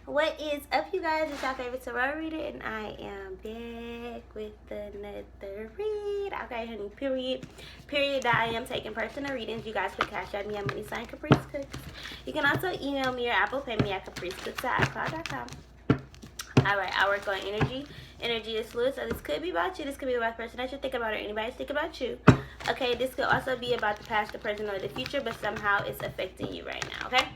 What is up, you guys? It's your favorite tarot reader, and I am back with another read. Okay, honey, period. That I am taking personal readings. You guys can cash out me at money sign Caprice Cooks. You can also email me or Apple Pay me at capricecooks@icloud.com. Alright, I work on energy. Energy is fluid, so this could be about you. This could be about the person that you think about, or anybody think about you. Okay, this could also be about the past, the present, or the future, but somehow it's affecting you right now, okay?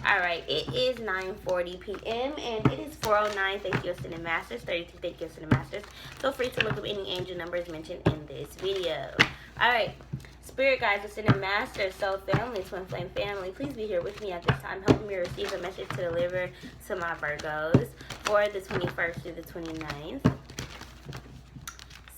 Alright, it is 9:40 p.m. and it is 4:09. Thank you, Ascended Masters. 32, thank you, Ascended Masters. Feel free to look up any angel numbers mentioned in this video. Alright, Spirit Guides, Ascended Masters, Soul Family, Twin Flame Family, please be here with me at this time, helping me receive a message to deliver to my Virgos for the 21st through the 29th.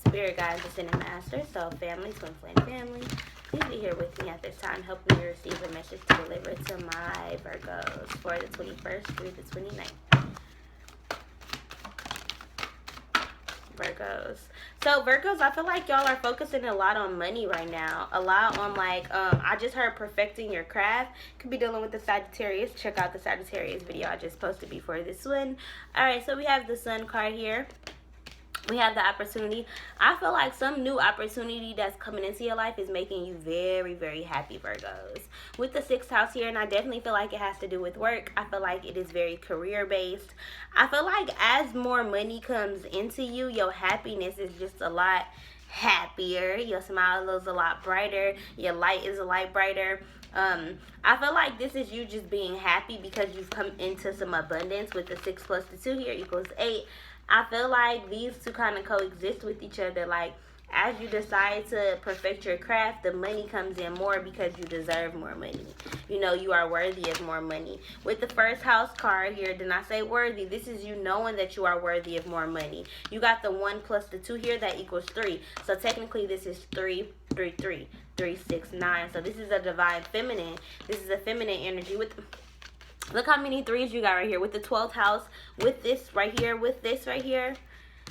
Spirit Guides, Ascended Masters, Soul Family, Twin Flame Family, please be here with me at this time, helping me receive a message to deliver to my Virgos for the 21st through the 29th. Virgos. So Virgos, I feel like y'all are focusing a lot on money right now. A lot on I just heard perfecting your craft. Could be dealing with the Sagittarius. Check out the Sagittarius video I just posted before this one. Alright, so we have the Sun card here. We have the opportunity. I feel like some new opportunity that's coming into your life is making you very, very happy, Virgos. With the 6th house here, and I definitely feel like it has to do with work. I feel like it is very career-based. I feel like as more money comes into you, your happiness is just a lot happier. Your smile is a lot brighter. Your light is a lot brighter. I feel like this is you just being happy because you've come into some abundance. With the 6 plus the 2 here equals 8. I feel like these two kind of coexist with each other. Like, as you decide to perfect your craft, the money comes in more because you deserve more money. You know, you are worthy of more money. With the 1st house card here, did not say worthy. This is you knowing that you are worthy of more money. You got the 1 plus the 2 here, that equals 3. So technically this is 3, 3, 3, 3, 6, 9. So this is a divine feminine. This is a feminine energy. Look how many 3s you got right here. With the 12th house, with this right here, with this right here.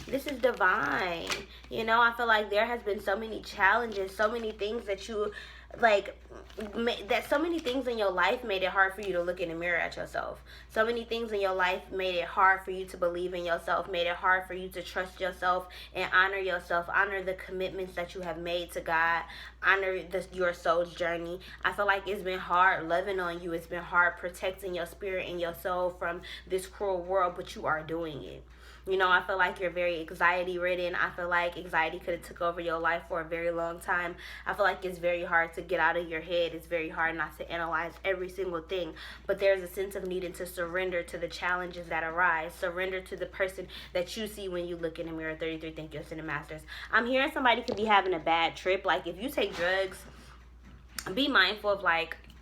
This is divine. You know, I feel like there has been so many challenges, so many things that you, so many things in your life made it hard for you to look in the mirror at yourself. So many things in your life made it hard for you to believe in yourself, made it hard for you to trust yourself and honor yourself, honor the commitments that you have made to God, honor your soul's journey. I feel like it's been hard loving on you. It's been hard protecting your spirit and your soul from this cruel world, but you are doing it. You know, I feel like you're very anxiety-ridden. I feel like anxiety could have took over your life for a very long time. I feel like it's very hard to get out of your head. It's very hard not to analyze every single thing. But there's a sense of needing to surrender to the challenges that arise. Surrender to the person that you see when you look in the mirror. 33, thank you, Ascended Masters. I'm hearing somebody could be having a bad trip. Like, if you take drugs, be mindful of,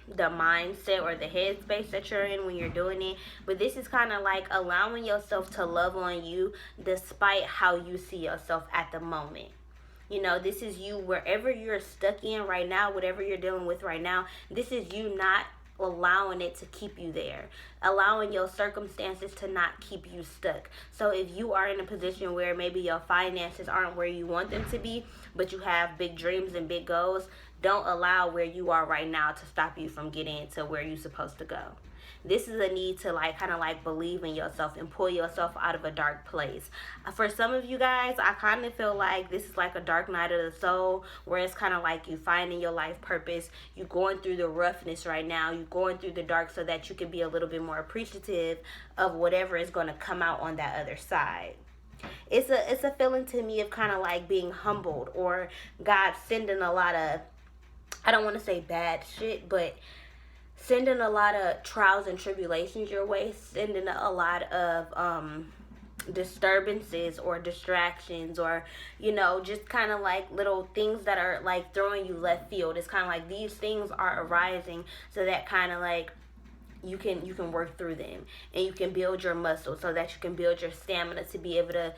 the mindset or the headspace that you're in when you're doing it. But this is kind of like allowing yourself to love on you despite how you see yourself at the moment. You know, this is you wherever you're stuck in right now, whatever you're dealing with right now. This is you not allowing it to keep you there, allowing your circumstances to not keep you stuck. So if you are in a position where maybe your finances aren't where you want them to be, but you have big dreams and big goals, don't allow where you are right now to stop you from getting to where you're supposed to go. This is a need to kind of believe in yourself and pull yourself out of a dark place. For some of you guys, I kind of feel like this is like a dark night of the soul, where it's kind of like you finding your life purpose. You're going through the roughness right now. You're going through the dark so that you can be a little bit more appreciative of whatever is going to come out on that other side. It's a feeling to me of kind of like being humbled, or God sending a lot of, I don't want to say bad shit, but sending a lot of trials and tribulations your way, sending a lot of disturbances or distractions, or, you know, just kind of like little things that are throwing you left field. It's kind of like these things are arising so that kind of you can work through them, and you can build your muscle so that you can build your stamina to be able to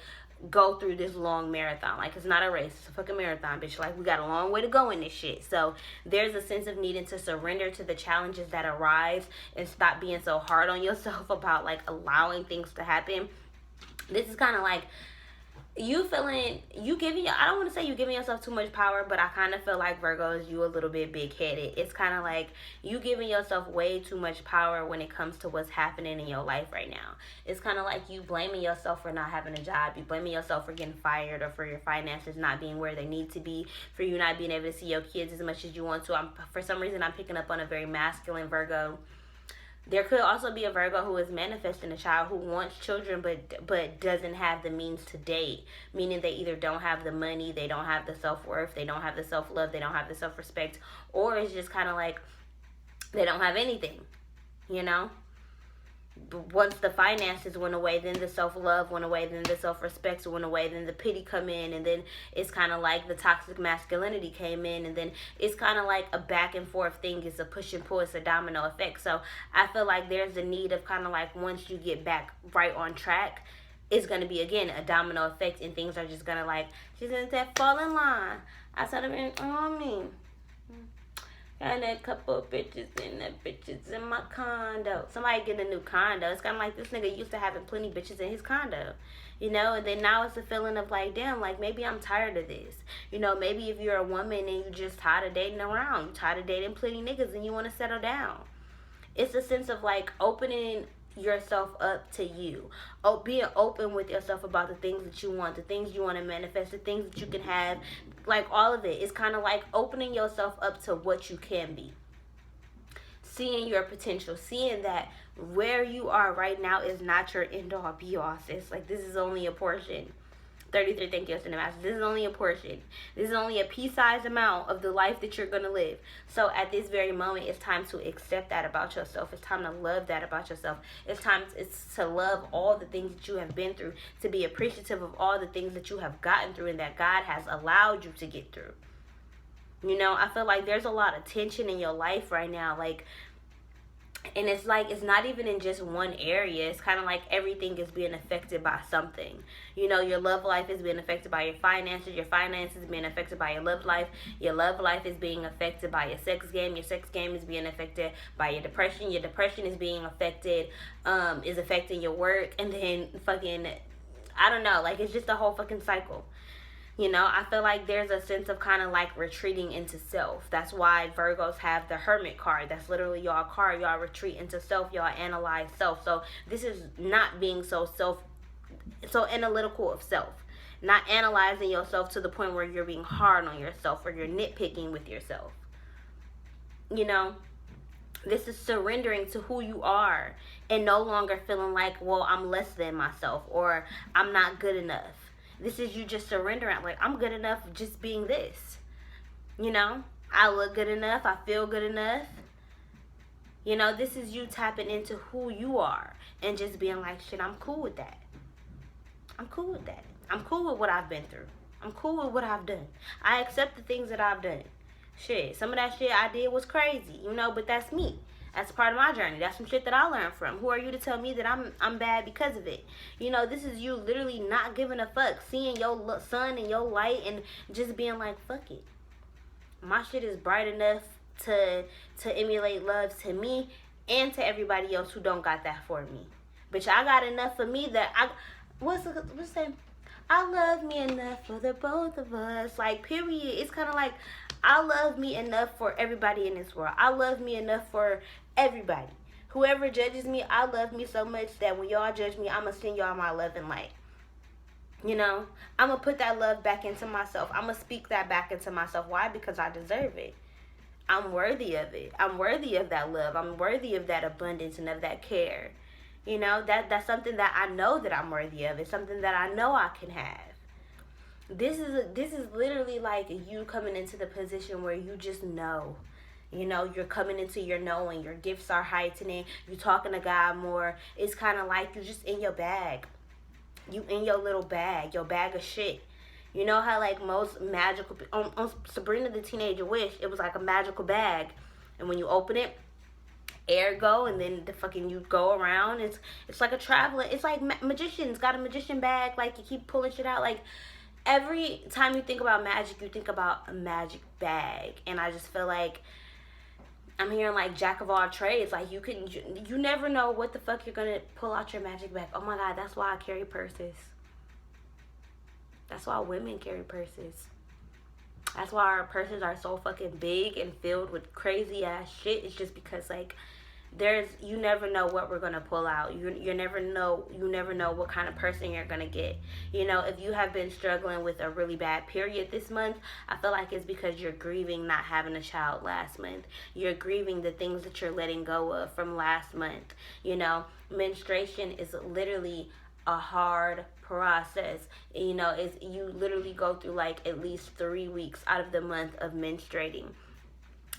go through this long marathon. It's not a race, it's a fucking marathon, bitch. We got a long way to go in this shit. So there's a sense of needing to surrender to the challenges that arise and stop being so hard on yourself about allowing things to happen. This is kind of I don't want to say you giving yourself too much power, but I kind of feel like Virgos, you a little bit big-headed. It's kind of like you giving yourself way too much power when it comes to what's happening in your life right now. It's kind of like you blaming yourself for not having a job, you blaming yourself for getting fired, or for your finances not being where they need to be, for you not being able to see your kids as much as you want to. For some reason, I'm picking up on a very masculine Virgo. There could also be a Virgo who is manifesting a child who wants children but doesn't have the means to date, meaning they either don't have the money, they don't have the self-worth, they don't have the self-love, they don't have the self-respect, or it's just kind of like they don't have anything, you know? Once the finances went away, then the self-love went away, then the self-respect went away, then the pity come in, and then it's kind of like the toxic masculinity came in, and then it's kind of like a back and forth thing. It's a push and pull, it's a domino effect. So I feel like there's a need of kind of like, once you get back right on track, it's going to be, again, a domino effect, and things are just going to like, she's going to fall in line. I said, on me. Got a couple of bitches in my condo. Somebody getting a new condo. It's kind of like this nigga used to having plenty bitches in his condo, you know? And then now it's a feeling of like, damn, like maybe I'm tired of this. You know, maybe if you're a woman and you just tired of dating around, you tired of dating plenty niggas and you want to settle down. It's a sense of like opening yourself up to you. Being open with yourself about the things that you want, the things you want to manifest, the things that you can have, like all of it. It's kind of like opening yourself up to what you can be, seeing your potential, seeing that where you are right now is not your end all be all, sis. Like, this is only a portion. 33, thank you, Cinemaster. This is only a portion. This is only a pea-sized amount of the life that you're going to live. So at this very moment, it's time to accept that about yourself. It's time to love that about yourself. It's time to love all the things that you have been through, to be appreciative of all the things that you have gotten through and that God has allowed you to get through. You know, I feel like there's a lot of tension in your life right now. Like, and it's like, it's not even in just one area. It's kind of like everything is being affected by something. You know, your love life is being affected by your finances being affected by your love life is being affected by your sex game is being affected by your depression is being affected, is affecting your work, and then fucking, I don't know, like, it's just a whole fucking cycle. You know, I feel like there's a sense of kind of like retreating into self. That's why Virgos have the Hermit card. That's literally y'all card. Y'all retreat into self. Y'all analyze self. So this is not being so analytical of self. Not analyzing yourself to the point where you're being hard on yourself or you're nitpicking with yourself. You know, this is surrendering to who you are and no longer feeling like, well, I'm less than myself or I'm not good enough. This is you just surrendering, like, I'm good enough just being this. You know, I look good enough, I feel good enough. You know, this is you tapping into who you are and just being like, shit, I'm cool with that. I'm cool with that. I'm cool with what I've been through. I'm cool with what I've done. I accept the things that I've done. Shit, some of that shit I did was crazy, you know, but that's me. That's part of my journey. That's some shit that I learned from. Who are you to tell me that I'm bad because of it? You know, this is you literally not giving a fuck, seeing your sun and your light and just being like, fuck it. My shit is bright enough to emulate love to me and to everybody else who don't got that for me. But y'all got enough for me that what's that? I love me enough for the both of us. Like, period. It's kind of like, I love me enough for everybody in this world. I love me enough for everybody. Whoever judges me, I love me so much that when y'all judge me, I'm going to send y'all my love and light. You know, I'm going to put that love back into myself. I'm going to speak that back into myself. Why? Because I deserve it. I'm worthy of it. I'm worthy of that love. I'm worthy of that abundance and of that care. You know, that's something that I know that I'm worthy of. It's something that I know I can have. This is literally like you coming into the position where you just know. You know, you're coming into your knowing. Your gifts are heightening. You're talking to God more. It's kind of like you're just in your bag. You in your little bag. Your bag of shit. You know how like most magical... On Sabrina the Teenage Witch, it was like a magical bag. And when you open it, air go, and then the fucking you go around. It's like a traveler. It's like magicians got a magician bag. Like, you keep pulling shit out. Like, every time you think about magic, you think about a magic bag. And I just feel like I'm hearing like jack of all trades. Like, you never know what the fuck you're gonna pull out your magic bag. Oh my God, that's why I carry purses. That's why women carry purses. That's why our purses are so fucking big and filled with crazy ass shit. It's just because, like, you never know what we're gonna pull out. You never know what kind of person you're gonna get. You know, if you have been struggling with a really bad period this month, I feel like it's because you're grieving not having a child last month. You're grieving the things that you're letting go of from last month. You know, menstruation is literally a hard process. You know, it's, you literally go through like at least 3 weeks out of the month of menstruating.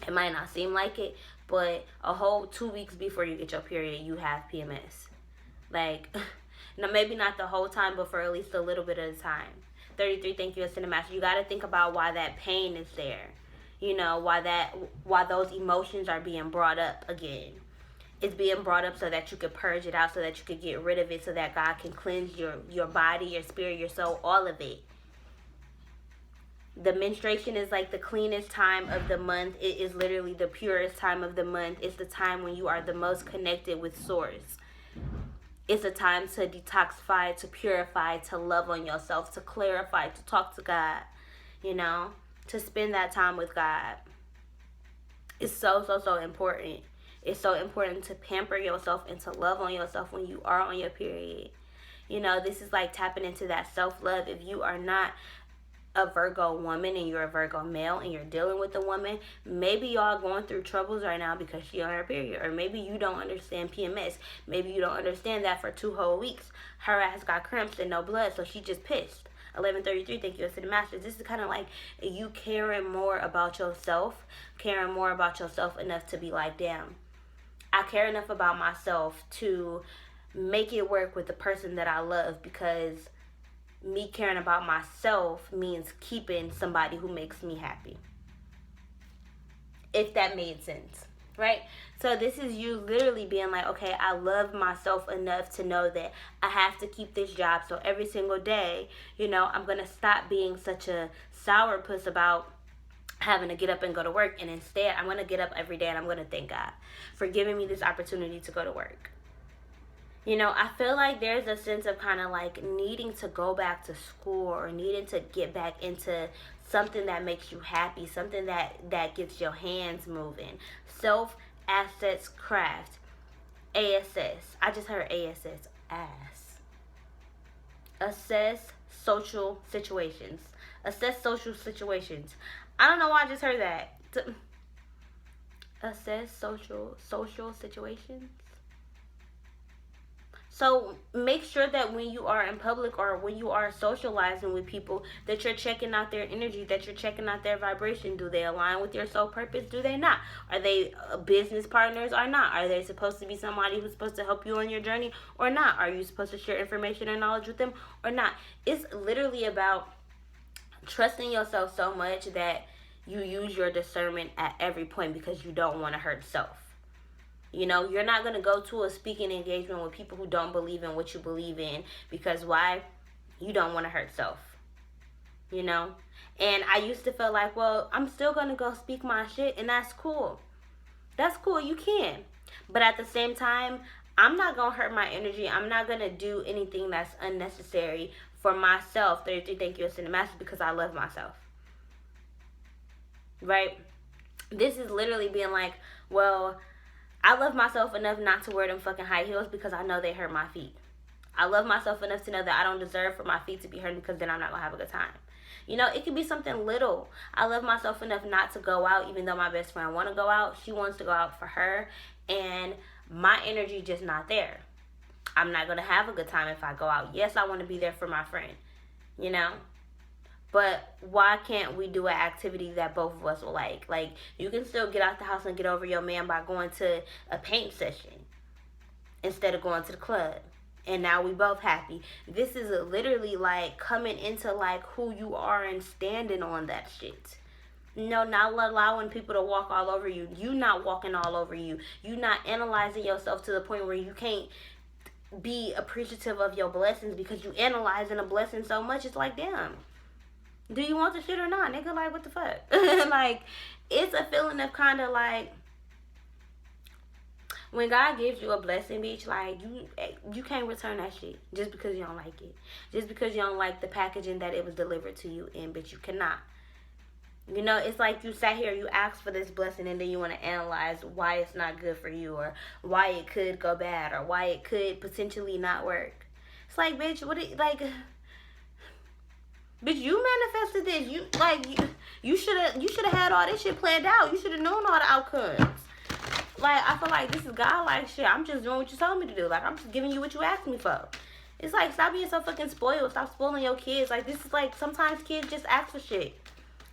It might not seem like it, but a whole 2 weeks before you get your period, you have PMS. Like, now maybe not the whole time, but for at least a little bit of the time. 33, thank you, Cinemaster. You got to think about why that pain is there. You know, why those emotions are being brought up again. It's being brought up so that you could purge it out, so that you could get rid of it, so that God can cleanse your body, your spirit, your soul, all of it. The menstruation is like the cleanest time of the month. It is literally the purest time of the month. It's the time when you are the most connected with source. It's a time to detoxify, to purify, to love on yourself, to clarify, to talk to God, you know, to spend that time with God. It's so, so, so important. It's so important to pamper yourself and to love on yourself when you are on your period. You know, this is like tapping into that self-love. If you are not a Virgo woman and you're a Virgo male and you're dealing with a woman, maybe y'all going through troubles right now because she on her period, or maybe you don't understand PMS. Maybe you don't understand that for 2 whole weeks her ass got cramps and no blood, so she just pissed. 1133, thank you to the masters. This is kind of like you caring more about yourself enough to be like, damn, I care enough about myself to make it work with the person that I love, because me caring about myself means keeping somebody who makes me happy. If that made sense, right? So this is you literally being like, okay, I love myself enough to know that I have to keep this job. So every single day, you know, I'm going to stop being such a sourpuss about having to get up and go to work. And instead, I'm going to get up every day and I'm going to thank God for giving me this opportunity to go to work. You know, I feel like there's a sense of kind of like needing to go back to school, or needing to get back into something that makes you happy, something that gets your hands moving. Self, assets, craft. ASS. I just heard ASS. Ass. Assess social situations. Assess social situations. I don't know why I just heard that. Assess social situations. So make sure that when you are in public or when you are socializing with people, that you're checking out their energy, that you're checking out their vibration. Do they align with your soul purpose? Do they not? Are they business partners or not? Are they supposed to be somebody who's supposed to help you on your journey or not? Are you supposed to share information and knowledge with them or not? It's literally about trusting yourself so much that you use your discernment at every point, because you don't want to hurt self. You know, you're not going to go to a speaking engagement with people who don't believe in what you believe in, because why? You don't want to hurt self. You know? And I used to feel like, well, I'm still going to go speak my shit, and that's cool. That's cool. You can. But at the same time, I'm not going to hurt my energy. I'm not going to do anything that's unnecessary for myself. 33, thank you, Cinemaster, because I love myself. Right? This is literally being like, well, I love myself enough not to wear them fucking high heels because I know they hurt my feet. I love myself enough to know that I don't deserve for my feet to be hurting, because then I'm not going to have a good time. You know, it could be something little. I love myself enough not to go out, even though my best friend want to go out. She wants to go out for her, and my energy just not there. I'm not going to have a good time if I go out. Yes, I want to be there for my friend, you know? But why can't we do an activity that both of us will like? Like, you can still get out the house and get over your man by going to a paint session instead of going to the club. And now we both happy. This is literally like coming into like who you are and standing on that shit. No, not allowing people to walk all over you. You not walking all over you. You not analyzing yourself to the point where you can't be appreciative of your blessings because you analyzing a blessing so much. It's like, damn. Do you want the shit or not, nigga? Like, what the fuck? Like, it's a feeling of kind of like, When God gives you a blessing, bitch, like, you can't return that shit just because you don't like it. Just because you don't like the packaging that it was delivered to you in, bitch, you cannot. You know, it's like you sat here, you asked for this blessing, and then you want to analyze why it's not good for you, or why it could go bad, or why it could potentially not work. It's like, bitch, bitch, you manifested this. You should have had all this shit planned out. You should have known all the outcomes. Like, I feel like this is God-like shit. I'm just doing what you told me to do. Like, I'm just giving you what you asked me for. It's like, stop being so fucking spoiled. Stop spoiling your kids. Like, this is like, sometimes kids just ask for shit.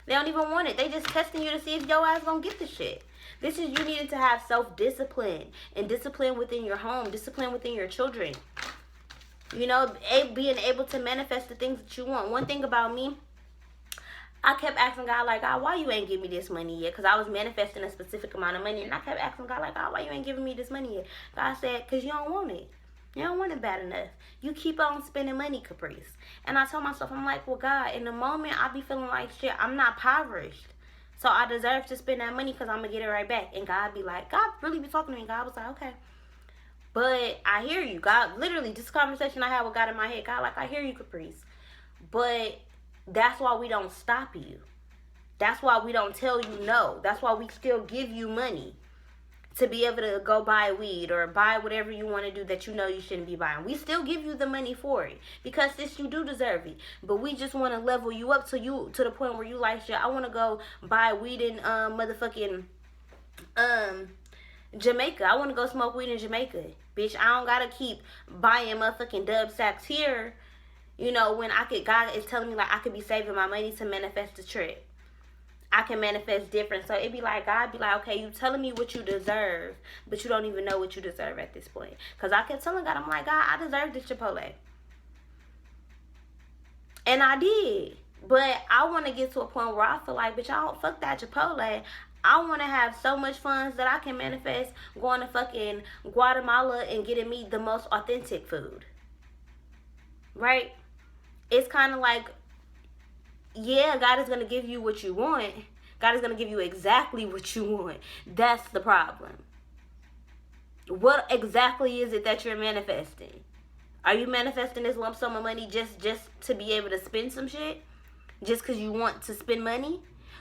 They don't even want it. They just testing you to see if your ass gonna get the shit. This is you needing to have self-discipline. And discipline within your home. Discipline within your children. You know, being able to manifest the things that you want. One thing about me, I kept asking God, like, God, why you ain't give me this money yet? Because I was manifesting a specific amount of money. And I kept asking God, like, God, why you ain't giving me this money yet? God said, because you don't want it. You don't want it bad enough. You keep on spending money, Caprice. And I told myself, I'm like, well, God, in the moment, I be feeling like shit. I'm not impoverished. So I deserve to spend that money because I'm going to get it right back. And God be like, God really be talking to me. God was like, okay. But I hear you. God, literally, this conversation I had with God in my head, God, like, I hear you, Caprice. But that's why we don't stop you. That's why we don't tell you no. That's why we still give you money to be able to go buy weed or buy whatever you want to do that you know you shouldn't be buying. We still give you the money for it because sis, you do deserve it. But we just want to level you up to the point where you like, shit, I want to go buy weed in motherfucking Jamaica. I want to go smoke weed in Jamaica. Bitch, I don't got to keep buying motherfucking dub sacks here. You know, when God is telling me, like, I could be saving my money to manifest the trip. I can manifest different. So it'd be like, God be like, okay, you telling me what you deserve, but you don't even know what you deserve at this point. Because I kept telling God, I'm like, God, I deserve this Chipotle. And I did. But I want to get to a point where I feel like, bitch, I don't fuck that Chipotle. I want to have so much funds that I can manifest going to fucking Guatemala and getting me the most authentic food. Right? It's kind of like, yeah, God is going to give you what you want. God is going to give you exactly what you want. That's the problem. What exactly is it that you're manifesting? Are you manifesting this lump sum of money just to be able to spend some shit? Just because you want to spend money?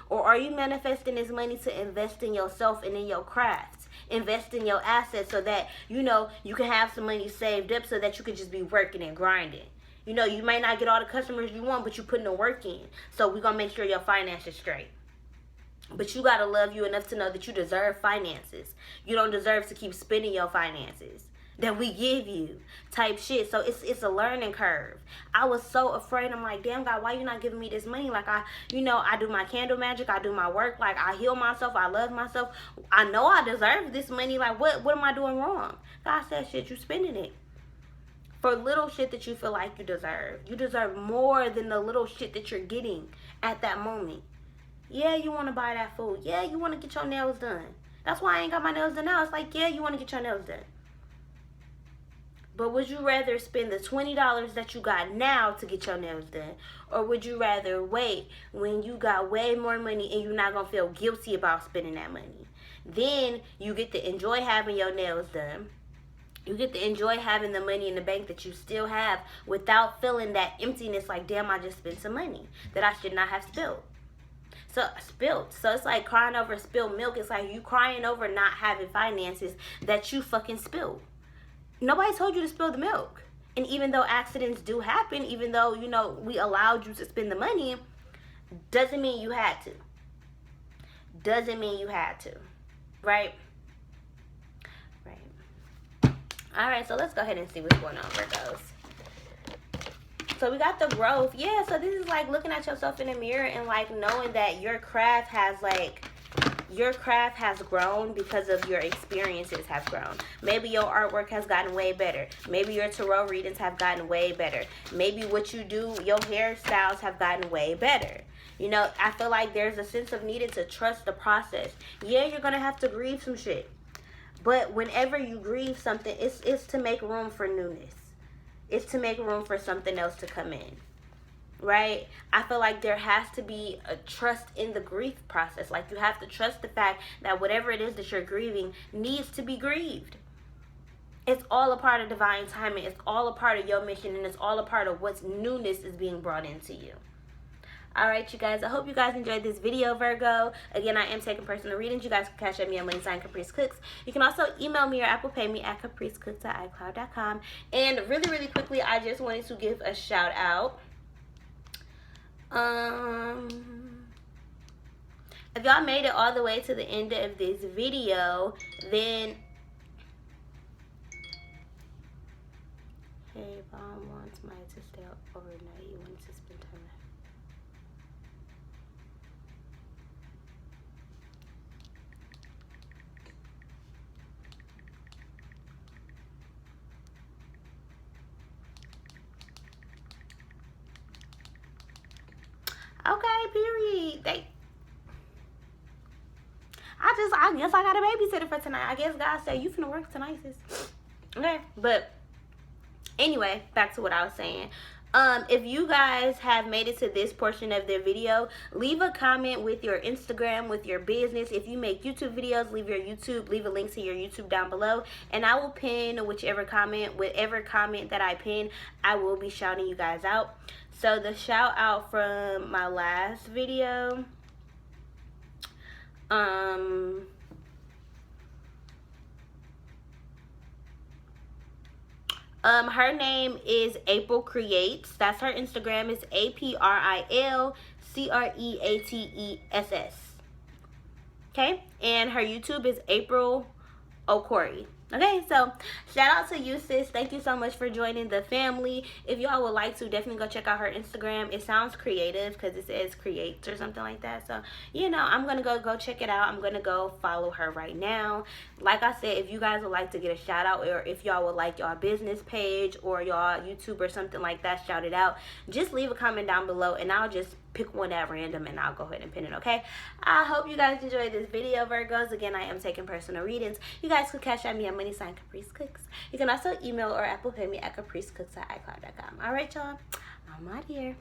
Or are you manifesting this money to invest in yourself and in your craft? Invest in your assets so that, you know, you can have some money saved up so that you can just be working and grinding. You know, you may not get all the customers you want, but you're putting the work in. So we're going to make sure your finances is straight. But you got to love you enough to know that you deserve finances. You don't deserve to keep spending your finances that we give you type shit. So it's a learning curve. I was so afraid. I'm like, damn, God, why you not giving me this money? Like, I do my candle magic. I do my work. Like, I heal myself. I love myself. I know I deserve this money. Like, what am I doing wrong? God said, shit, you spending it. For little shit that you feel like you deserve. You deserve more than the little shit that you're getting at that moment. Yeah, you want to buy that food. Yeah, you want to get your nails done. That's why I ain't got my nails done now. It's like, yeah, you want to get your nails done. But would you rather spend the $20 that you got now to get your nails done? Or would you rather wait when you got way more money and you're not going to feel guilty about spending that money? Then you get to enjoy having your nails done. You get to enjoy having the money in the bank that you still have without feeling that emptiness like, damn, I just spent some money that I should not have spilled. So it's like crying over spilled milk. It's like you crying over not having finances that you fucking spilled. Nobody told you to spill the milk. And even though accidents do happen, even though, you know, we allowed you to spend the money, doesn't mean you had to. Doesn't mean you had to. Right? Alright, so let's go ahead and see what's going on, Virgos. So we got the growth. Yeah, so this is like looking at yourself in the mirror and like knowing that your craft has grown because of your experiences have grown. Maybe your artwork has gotten way better. Maybe your tarot readings have gotten way better. Maybe what you do, your hairstyles have gotten way better. You know, I feel like there's a sense of needing to trust the process. Yeah, you're going to have to grieve some shit. But whenever you grieve something, it's to make room for newness. It's to make room for something else to come in. Right? I feel like there has to be a trust in the grief process. Like, you have to trust the fact that whatever it is that you're grieving needs to be grieved. It's all a part of divine timing. It's all a part of your mission, and it's all a part of what's newness is being brought into you. All right, you guys, I hope you guys enjoyed this video, Virgo. Again, I am taking personal readings. You guys can cash at me at money sign Caprice Cooks. You can also email me or Apple Pay me at capricecooks@icloud.com. And really, really quickly, I just wanted to give a shout out. If y'all made it all the way to the end of this video, then hey, Mom wants Maya to stay up overnight. You want to spend time with her. Okay, period. I guess I got a babysitter for tonight. I guess God said you finna work tonight, sis. Okay, but anyway, back to what I was saying. If you guys have made it to this portion of the video, leave a comment with your Instagram, with your business. If you make YouTube videos, leave a link to your YouTube down below, and I will pin whatever comment that I pin, I will be shouting you guys out. So the shout out from my last video, her name is April Creates. That's her Instagram. Is APRILCREATESS. Okay, and her YouTube is April O'Corey. Okay, so shout out to you, sis. Thank you so much for joining the family. If y'all would like to, definitely go check out her Instagram. It sounds creative because it says creates or something like that. So, you know, I'm going to go check it out. I'm going to go follow her right now. Like I said, if you guys would like to get a shout out, or if y'all would like y'all business page or y'all YouTube or something like that shouted out, just leave a comment down below and I'll just pick one at random and I'll go ahead and pin it, okay? I hope you guys enjoyed this video, Virgos. Again, I am taking personal readings. You guys can cash at me at money sign Caprice Cooks. You can also email or Apple Pay me at capricecooks@icloud.com. All right, y'all, I'm out here.